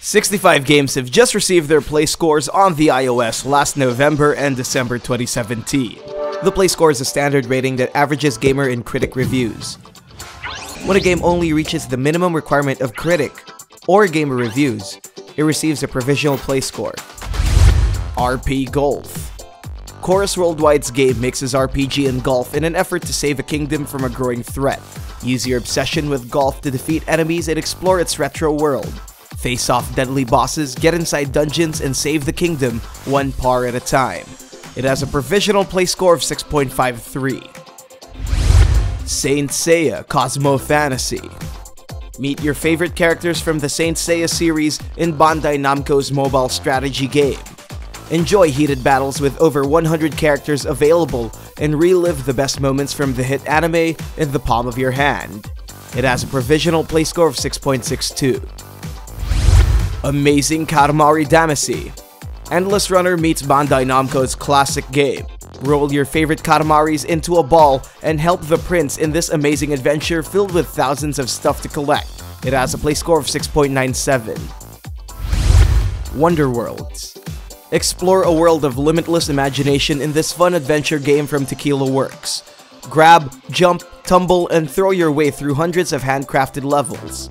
65 games have just received their play scores on the iOS last November and December 2017. The play score is a standard rating that averages gamer and critic reviews. When a game only reaches the minimum requirement of critic or gamer reviews, it receives a provisional play score. RPGolf. Chorus Worldwide's game mixes RPG and golf in an effort to save a kingdom from a growing threat. Use your obsession with golf to defeat enemies and explore its retro world. Face off deadly bosses, get inside dungeons, and save the kingdom one par at a time. It has a provisional play score of 6.53. Saint Seiya Cosmo Fantasy. Meet your favorite characters from the Saint Seiya series in Bandai Namco's mobile strategy game. Enjoy heated battles with over 100 characters available and relive the best moments from the hit anime in the palm of your hand. It has a provisional play score of 6.62. Amazing KATAMARI DAMACY. Endless Runner meets Bandai Namco's classic game. Roll your favorite Katamaris into a ball and help the prince in this amazing adventure filled with thousands of stuff to collect. It has a play score of 6.97. Wonder Worlds. Explore a world of limitless imagination in this fun adventure game from Tequila Works. Grab, jump, tumble, and throw your way through hundreds of handcrafted levels.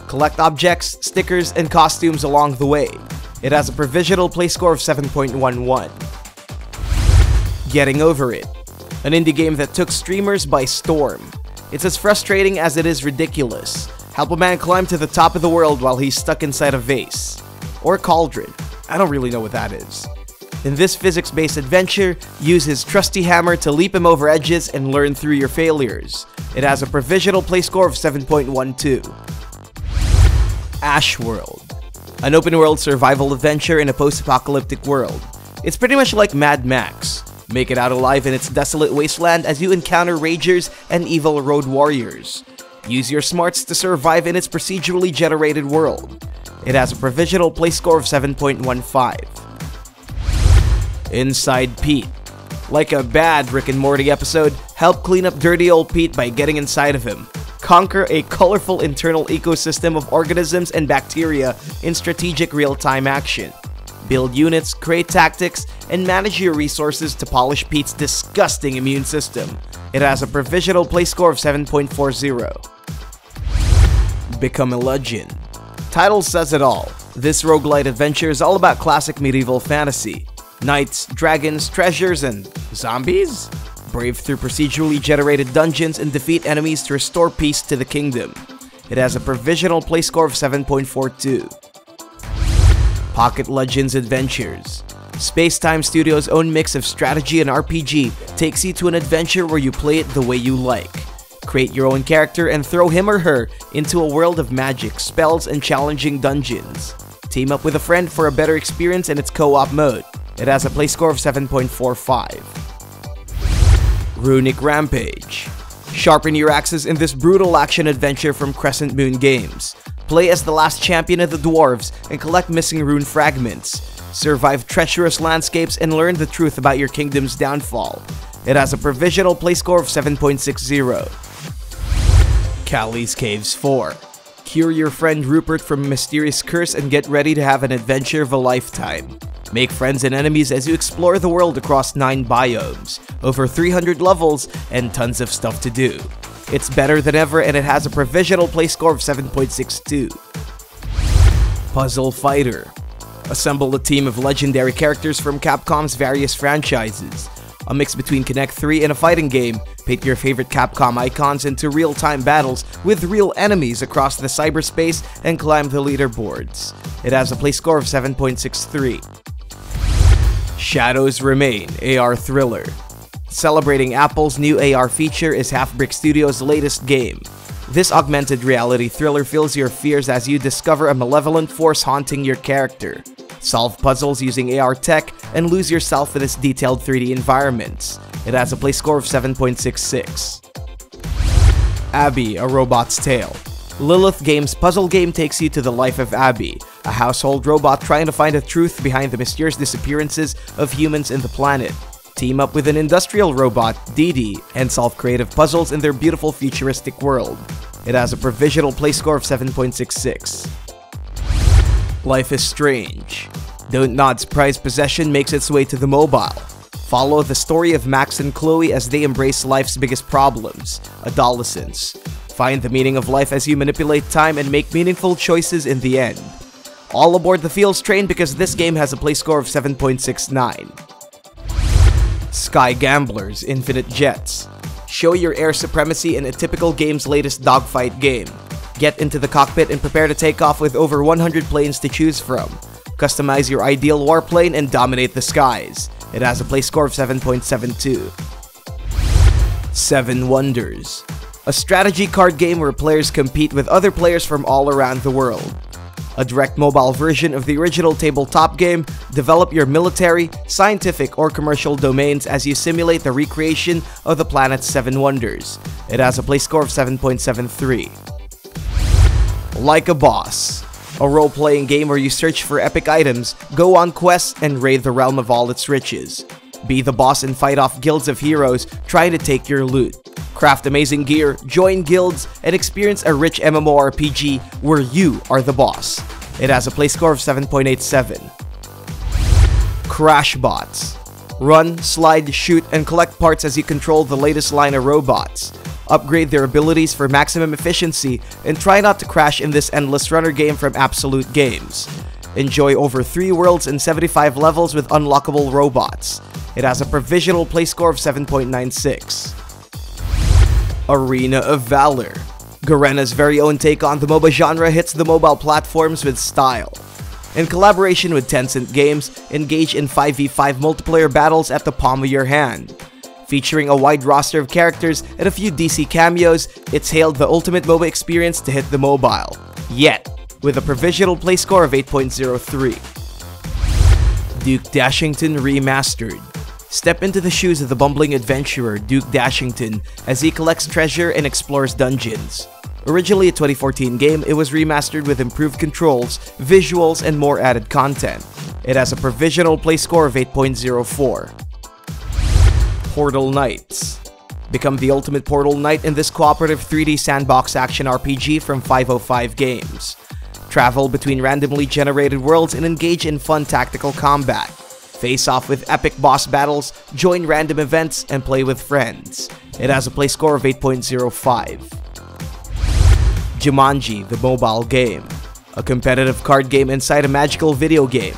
Collect objects, stickers, and costumes along the way. It has a provisional play score of 7.11. Getting Over It. An indie game that took streamers by storm. It's as frustrating as it is ridiculous. Help a man climb to the top of the world while he's stuck inside a vase. Or cauldron. I don't really know what that is. In this physics-based adventure, use his trusty hammer to leap him over edges and learn through your failures. It has a provisional play score of 7.12. Ashworld. An open-world survival adventure in a post-apocalyptic world. It's pretty much like Mad Max. Make it out alive in its desolate wasteland as you encounter ragers and evil road warriors. Use your smarts to survive in its procedurally generated world. It has a provisional play score of 7.15. Inside Pete. Like a bad Rick and Morty episode, help clean up dirty old Pete by getting inside of him. Conquer a colorful internal ecosystem of organisms and bacteria in strategic real-time action. Build units, create tactics, and manage your resources to polish Pete's disgusting immune system. It has a provisional play score of 7.40. Become a Legend. Title says it all. This roguelite adventure is all about classic medieval fantasy. Knights, dragons, treasures, and zombies? Brave through procedurally generated dungeons and defeat enemies to restore peace to the kingdom. It has a provisional play score of 7.42. Pocket Legends Adventures. Space-Time Studios' own mix of strategy and RPG takes you to an adventure where you play it the way you like. Create your own character and throw him or her into a world of magic, spells, and challenging dungeons. Team up with a friend for a better experience in its co-op mode. It has a play score of 7.45. Runic Rampage. Sharpen your axes in this brutal action-adventure from Crescent Moon Games. Play as the last champion of the dwarves and collect missing rune fragments. Survive treacherous landscapes and learn the truth about your kingdom's downfall. It has a provisional play score of 7.60. Callie's Caves 4. Cure your friend Rupert from a mysterious curse and get ready to have an adventure of a lifetime. Make friends and enemies as you explore the world across 9 biomes, over 300 levels, and tons of stuff to do. It's better than ever and it has a provisional play score of 7.62. Puzzle Fighter. Assemble a team of legendary characters from Capcom's various franchises. A mix between Connect 3 and a fighting game, pit your favorite Capcom icons into real-time battles with real enemies across the cyberspace and climb the leaderboards. It has a play score of 7.63. Shadows Remain AR Thriller. Celebrating Apple's new AR feature is Half-Brick Studios' latest game. This augmented reality thriller fills your fears as you discover a malevolent force haunting your character. Solve puzzles using AR tech and lose yourself in its detailed 3D environments. It has a play score of 7.66. Abby, A Robot's Tale. Lilith Games' puzzle game takes you to the life of Abby, a household robot trying to find the truth behind the mysterious disappearances of humans in the planet. Team up with an industrial robot, Dee Dee, and solve creative puzzles in their beautiful futuristic world. It has a provisional play score of 7.66. Life is Strange. Don't Nod's prized possession makes its way to the mobile. Follow the story of Max and Chloe as they embrace life's biggest problems, adolescence. Find the meaning of life as you manipulate time and make meaningful choices in the end. All aboard the Feels train because this game has a Playscore of 7.69. Sky Gamblers Infinite Jets. Show your air supremacy in a typical game's latest dogfight game. Get into the cockpit and prepare to take off with over 100 planes to choose from. Customize your ideal warplane and dominate the skies. It has a Playscore of 7.72. Seven Wonders. A strategy card game where players compete with other players from all around the world. A direct mobile version of the original tabletop game, develop your military, scientific, or commercial domains as you simulate the recreation of the planet's 7 wonders. It has a Playscore of 7.73. Like a Boss. A role-playing game where you search for epic items, go on quests, and raid the realm of all its riches. Be the boss and fight off guilds of heroes trying to take your loot. Craft amazing gear, join guilds, and experience a rich MMORPG where you are the boss. It has a Playscore of 7.87. Crashbots. Run, slide, shoot, and collect parts as you control the latest line of robots. Upgrade their abilities for maximum efficiency, and try not to crash in this endless runner game from Absolute Games. Enjoy over 3 worlds and 75 levels with unlockable robots. It has a provisional Playscore of 7.96. Arena of Valor. Garena's very own take on the MOBA genre hits the mobile platforms with style. In collaboration with Tencent Games, engage in 5v5 multiplayer battles at the palm of your hand. Featuring a wide roster of characters and a few DC cameos, it's hailed the ultimate MOBA experience to hit the mobile. Yet, with a provisional Playscore of 8.03. Duke Dashington Remastered. Step into the shoes of the bumbling adventurer Duke Dashington as he collects treasure and explores dungeons. Originally a 2014 game, it was remastered with improved controls, visuals, and more added content. It has a provisional Playscore of 8.04. Portal Knights. Become the ultimate Portal Knight in this cooperative 3D sandbox action RPG from 505 Games. Travel between randomly generated worlds and engage in fun tactical combat. Face off with epic boss battles, join random events, and play with friends. It has a Playscore of 8.05. JUMANJI, the mobile game. A competitive card game inside a magical video game.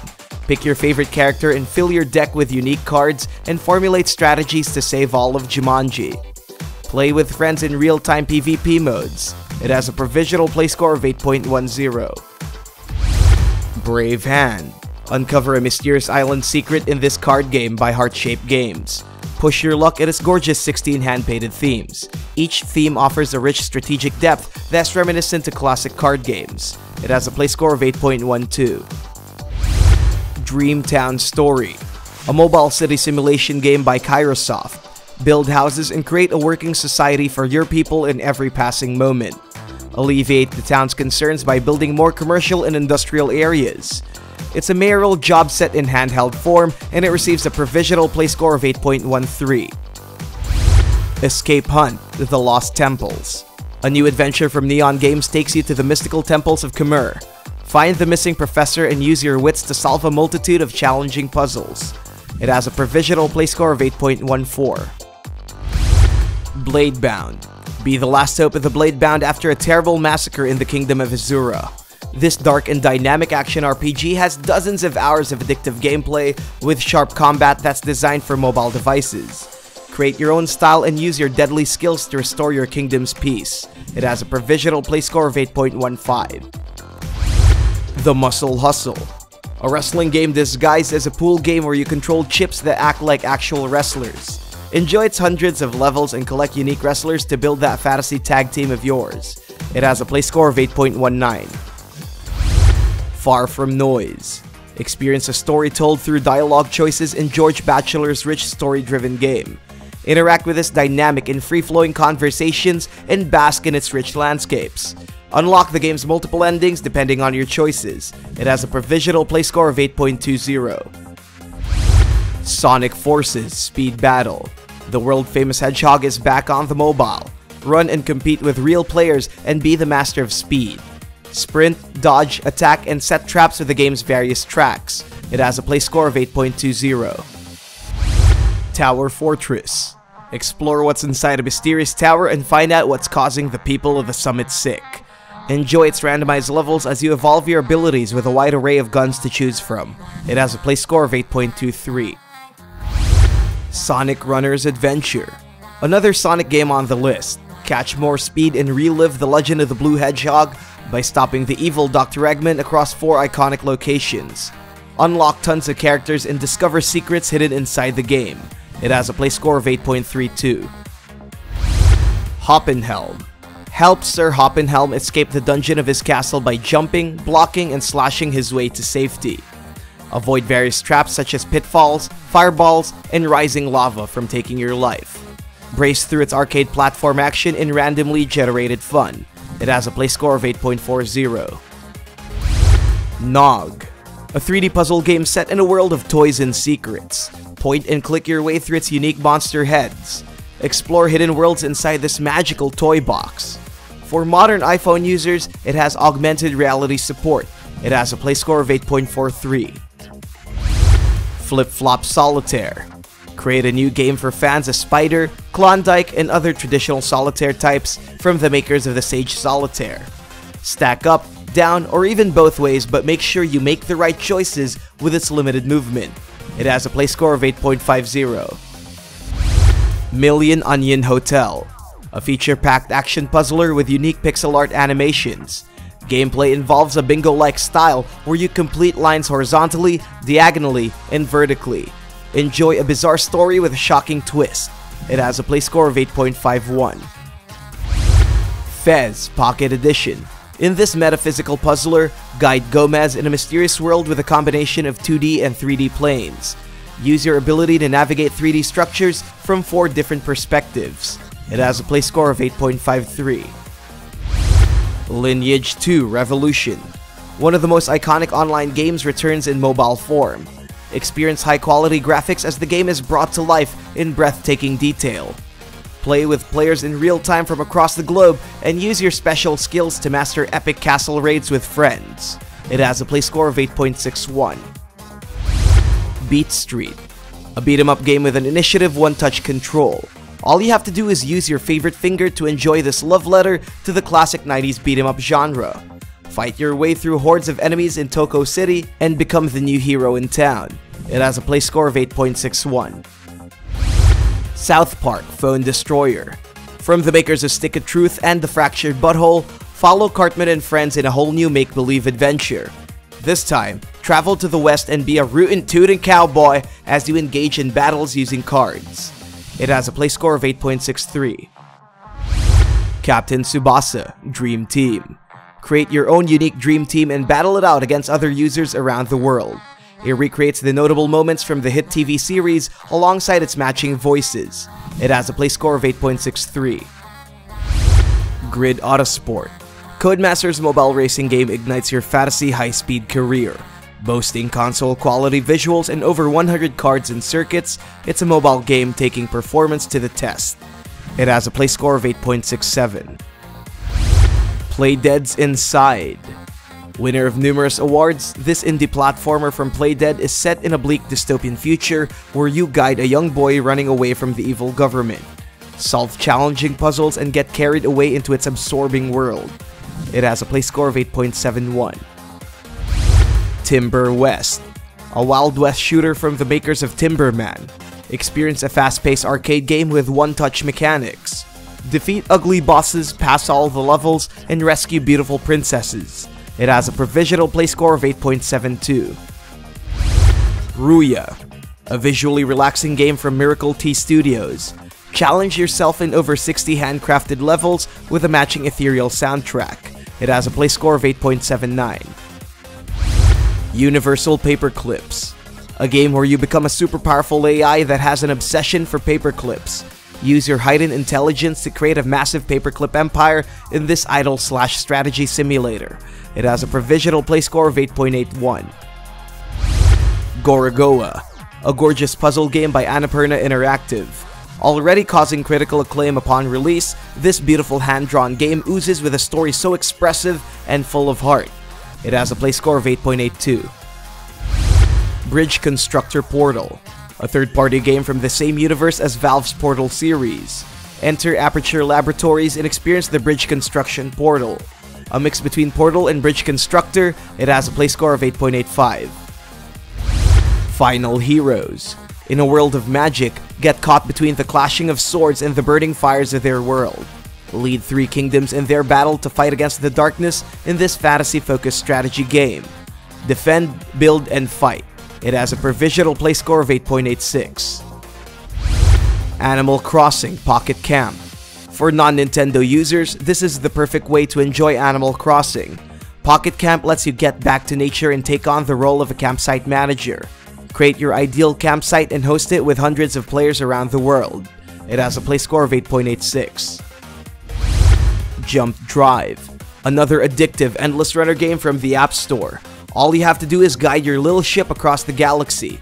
Pick your favorite character and fill your deck with unique cards and formulate strategies to save all of Jumanji. Play with friends in real-time PvP modes. It has a provisional Playscore of 8.10. Brave Hand. Uncover a mysterious island secret in this card game by Heart-Shaped Games. Push your luck at its gorgeous 16 hand-painted themes. Each theme offers a rich strategic depth that's reminiscent to classic card games. It has a Playscore of 8.12. Dreamtown Story. A mobile city simulation game by Kairosoft. Build houses and create a working society for your people in every passing moment. Alleviate the town's concerns by building more commercial and industrial areas. It's a mayoral job set in handheld form, and it receives a provisional Playscore of 8.13. Escape Hunt: The Lost Temples. A new adventure from Neon Games takes you to the mystical temples of Khmer. Find the missing professor and use your wits to solve a multitude of challenging puzzles. It has a provisional Playscore of 8.14. Bladebound. Be the last hope of the Bladebound after a terrible massacre in the Kingdom of Azura. This dark and dynamic action RPG has dozens of hours of addictive gameplay with sharp combat that's designed for mobile devices. Create your own style and use your deadly skills to restore your kingdom's peace. It has a provisional Playscore of 8.15. The Muscle Hustle. A wrestling game disguised as a pool game where you control chips that act like actual wrestlers. Enjoy its hundreds of levels and collect unique wrestlers to build that fantasy tag team of yours. It has a Playscore of 8.19. Far From Noise. Experience a story told through dialogue choices in George Batchelor's rich story-driven game. Interact with its dynamic and free-flowing conversations and bask in its rich landscapes. Unlock the game's multiple endings depending on your choices. It has a provisional Playscore of 8.20. Sonic Forces Speed Battle. The world-famous Hedgehog is back on the mobile. Run and compete with real players and be the master of speed. Sprint, dodge, attack, and set traps with the game's various tracks. It has a play score of 8.20. Tower Fortress. Explore what's inside a mysterious tower and find out what's causing the people of the summit sick. Enjoy its randomized levels as you evolve your abilities with a wide array of guns to choose from. It has a play score of 8.23. Sonic Runner's Adventure. Another Sonic game on the list. Catch more speed and relive the legend of the Blue Hedgehog by stopping the evil Dr. Eggman across 4 iconic locations. Unlock tons of characters and discover secrets hidden inside the game. It has a play score of 8.32. Hoppenhelm. Help Sir Hoppenhelm escape the dungeon of his castle by jumping, blocking, and slashing his way to safety. Avoid various traps such as pitfalls, fireballs, and rising lava from taking your life. Brace through its arcade platform action in randomly generated fun. It has a play score of 8.40. Nog. A 3D puzzle game set in a world of toys and secrets. Point and click your way through its unique monster heads. Explore hidden worlds inside this magical toy box. For modern iPhone users, it has augmented reality support. It has a play score of 8.43. Flipflop Solitaire. Create a new game for fans of Spider, Klondike, and other traditional solitaire types from the makers of the Sage Solitaire. Stack up, down, or even both ways, but make sure you make the right choices with its limited movement. It has a play score of 8.50. Million Onion Hotel. A feature-packed action puzzler with unique pixel art animations. Gameplay involves a bingo-like style where you complete lines horizontally, diagonally, and vertically. Enjoy a bizarre story with a shocking twist. It has a play score of 8.51. FEZ Pocket Edition. In this metaphysical puzzler, guide Gomez in a mysterious world with a combination of 2D and 3D planes. Use your ability to navigate 3D structures from 4 different perspectives. It has a play score of 8.53. Lineage 2 Revolution. One of the most iconic online games returns in mobile form. Experience high-quality graphics as the game is brought to life in breathtaking detail. Play with players in real time from across the globe and use your special skills to master epic castle raids with friends. It has a play score of 8.61. Beat Street. A beat-em-up game with an initiative one-touch control. All you have to do is use your favorite finger to enjoy this love letter to the classic 90s beat-em-up genre. Fight your way through hordes of enemies in Toko City and become the new hero in town. It has a play score of 8.61. South Park Phone Destroyer. From the makers of Stick of Truth and The Fractured Butthole, follow Cartman and friends in a whole new make-believe adventure. This time, travel to the west and be a rootin' tootin' cowboy as you engage in battles using cards. It has a play score of 8.63. Captain Tsubasa Dream Team. Create your own unique dream team and battle it out against other users around the world. It recreates the notable moments from the hit TV series alongside its matching voices. It has a play score of 8.63. Grid Autosport. Codemaster's mobile racing game ignites your fantasy high-speed career. Boasting console-quality visuals and over 100 cards and circuits, it's a mobile game taking performance to the test. It has a play score of 8.67. Playdead's Inside. Winner of numerous awards, this indie platformer from Playdead is set in a bleak dystopian future where you guide a young boy running away from the evil government. Solve challenging puzzles and get carried away into its absorbing world. It has a play score of 8.71. Timber West. A Wild West shooter from the makers of Timberman. Experience a fast-paced arcade game with one-touch mechanics. Defeat ugly bosses, pass all the levels, and rescue beautiful princesses. It has a provisional play score of 8.72. Ruya. A visually relaxing game from Miracle T Studios. Challenge yourself in over 60 handcrafted levels with a matching ethereal soundtrack. It has a play score of 8.79. Universal Paperclips. A game where you become a super powerful AI that has an obsession for paperclips. Use your heightened intelligence to create a massive paperclip empire in this idle/strategy simulator. It has a provisional play score of 8.81. Gorogoa. A gorgeous puzzle game by Annapurna Interactive. Already causing critical acclaim upon release, this beautiful hand-drawn game oozes with a story so expressive and full of heart. It has a Playscore of 8.82. Bridge Constructor Portal, a third-party game from the same universe as Valve's Portal series. Enter Aperture Laboratories and experience the bridge construction Portal. A mix between Portal and Bridge Constructor, it has a Playscore of 8.85. Final Heroes. In a world of magic, get caught between the clashing of swords and the burning fires of their world. Lead 3 kingdoms in their battle to fight against the darkness in this fantasy-focused strategy game. Defend, build, and fight. It has a provisional Playscore of 8.86. Animal Crossing Pocket Camp. For non-Nintendo users, this is the perfect way to enjoy Animal Crossing. Pocket Camp lets you get back to nature and take on the role of a campsite manager. Create your ideal campsite and host it with hundreds of players around the world. It has a Playscore of 8.86. Jump Drive. Another addictive, endless runner game from the App Store. All you have to do is guide your little ship across the galaxy.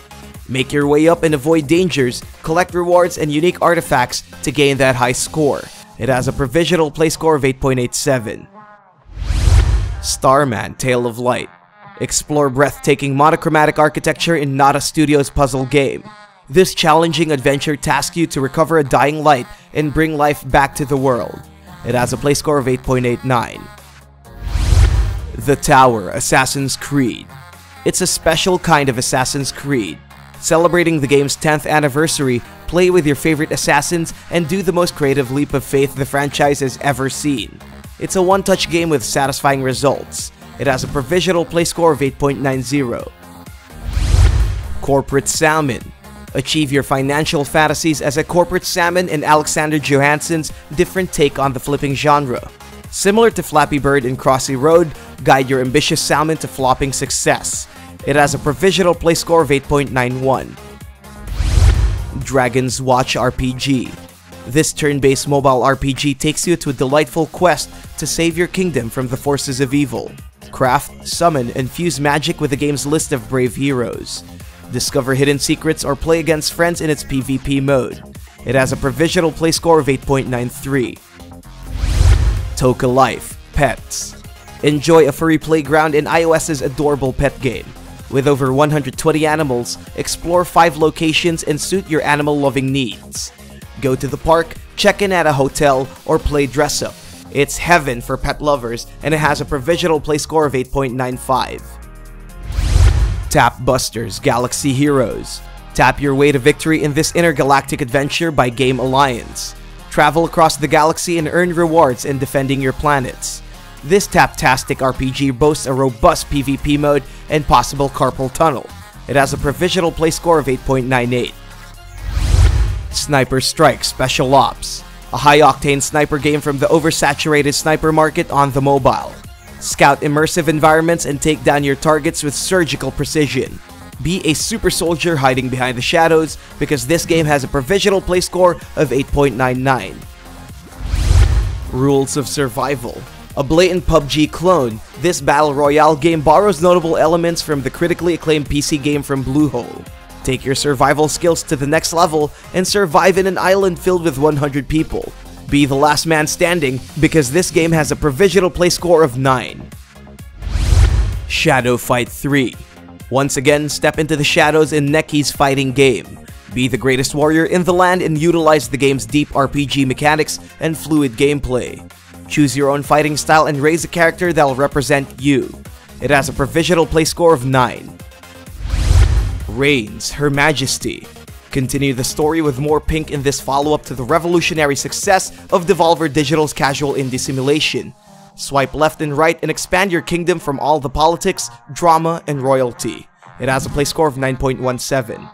Make your way up and avoid dangers, collect rewards and unique artifacts to gain that high score. It has a provisional Playscore of 8.87. Starman Tale of Light. Explore breathtaking monochromatic architecture in Nada Studios' puzzle game. This challenging adventure tasks you to recover a dying light and bring life back to the world. It has a Playscore of 8.89. The Tower Assassin's Creed. It's a special kind of Assassin's Creed. Celebrating the game's 10th anniversary, play with your favorite assassins and do the most creative leap of faith the franchise has ever seen. It's a one-touch game with satisfying results. It has a provisional Playscore of 8.90. Corporate Salmon. Achieve your financial fantasies as a corporate salmon in Alexander Johansson's different take on the flipping genre. Similar to Flappy Bird and Crossy Road, guide your ambitious salmon to flopping success. It has a provisional Playscore of 8.91. Dragon's Watch RPG. This turn-based mobile RPG takes you to a delightful quest to save your kingdom from the forces of evil. Craft, summon, and fuse magic with the game's list of brave heroes. Discover hidden secrets or play against friends in its PvP mode. It has a provisional Playscore of 8.93. Toca Life Pets. Enjoy a furry playground in iOS's adorable pet game. With over 120 animals, explore 5 locations and suit your animal-loving needs. Go to the park, check in at a hotel, or play dress-up. It's heaven for pet lovers, and it has a provisional Playscore of 8.95. Tap Busters Galaxy Heroes. Tap your way to victory in this intergalactic adventure by Game Alliance. Travel across the galaxy and earn rewards in defending your planets. This tap-tastic RPG boasts a robust PvP mode and possible carpal tunnel. It has a provisional Playscore of 8.98. Sniper Strike Special Ops. A high-octane sniper game from the oversaturated sniper market on the mobile. Scout immersive environments and take down your targets with surgical precision. Be a super soldier hiding behind the shadows because this game has a provisional Playscore of 8.99. Rules of Survival. A blatant PUBG clone, this battle royale game borrows notable elements from the critically acclaimed PC game from Bluehole. Take your survival skills to the next level and survive in an island filled with 100 people. Be the last man standing because this game has a provisional Playscore of 9. Shadow Fight 3. Once again, step into the shadows in Neki's fighting game. Be the greatest warrior in the land and utilize the game's deep RPG mechanics and fluid gameplay. Choose your own fighting style and raise a character that will represent you. It has a provisional Playscore of 9. Reigns, Her Majesty. Continue the story with more pink in this follow-up to the revolutionary success of Devolver Digital's casual indie simulation. Swipe left and right and expand your kingdom from all the politics, drama, and royalty. It has a Playscore of 9.17.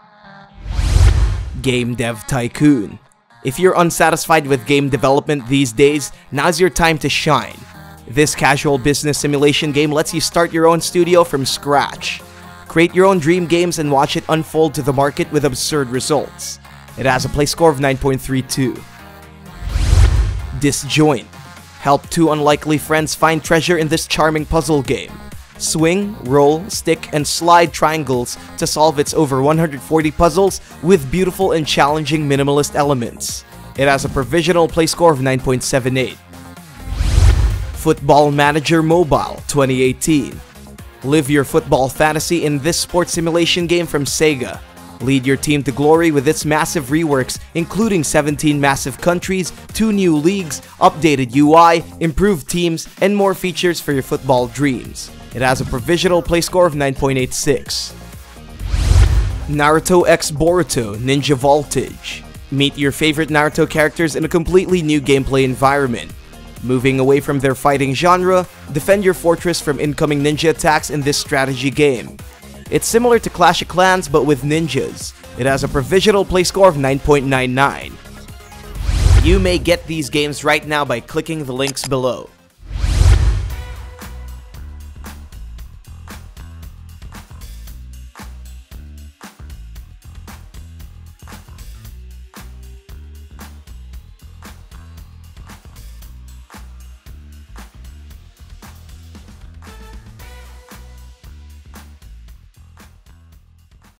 Game Dev Tycoon. If you're unsatisfied with game development these days, now's your time to shine. This casual business simulation game lets you start your own studio from scratch. Create your own dream games and watch it unfold to the market with absurd results. It has a Playscore of 9.32. Disjoint. Help 2 unlikely friends find treasure in this charming puzzle game. swing, roll, stick, and slide triangles to solve its over 140 puzzles with beautiful and challenging minimalist elements. It has a provisional play score of 9.78. Football Manager Mobile 2018. Live your football fantasy in this sports simulation game from SEIYA. Lead your team to glory with its massive reworks, including 17 massive countries, 2 new leagues, updated UI, improved teams, and more features for your football dreams. It has a provisional play score of 9.86. Naruto X Boruto Ninja Voltage. Meet your favorite Naruto characters in a completely new gameplay environment. Moving away from their fighting genre, defend your fortress from incoming ninja attacks in this strategy game. It's similar to Clash of Clans but with ninjas. It has a provisional play score of 9.99. You may get these games right now by clicking the links below.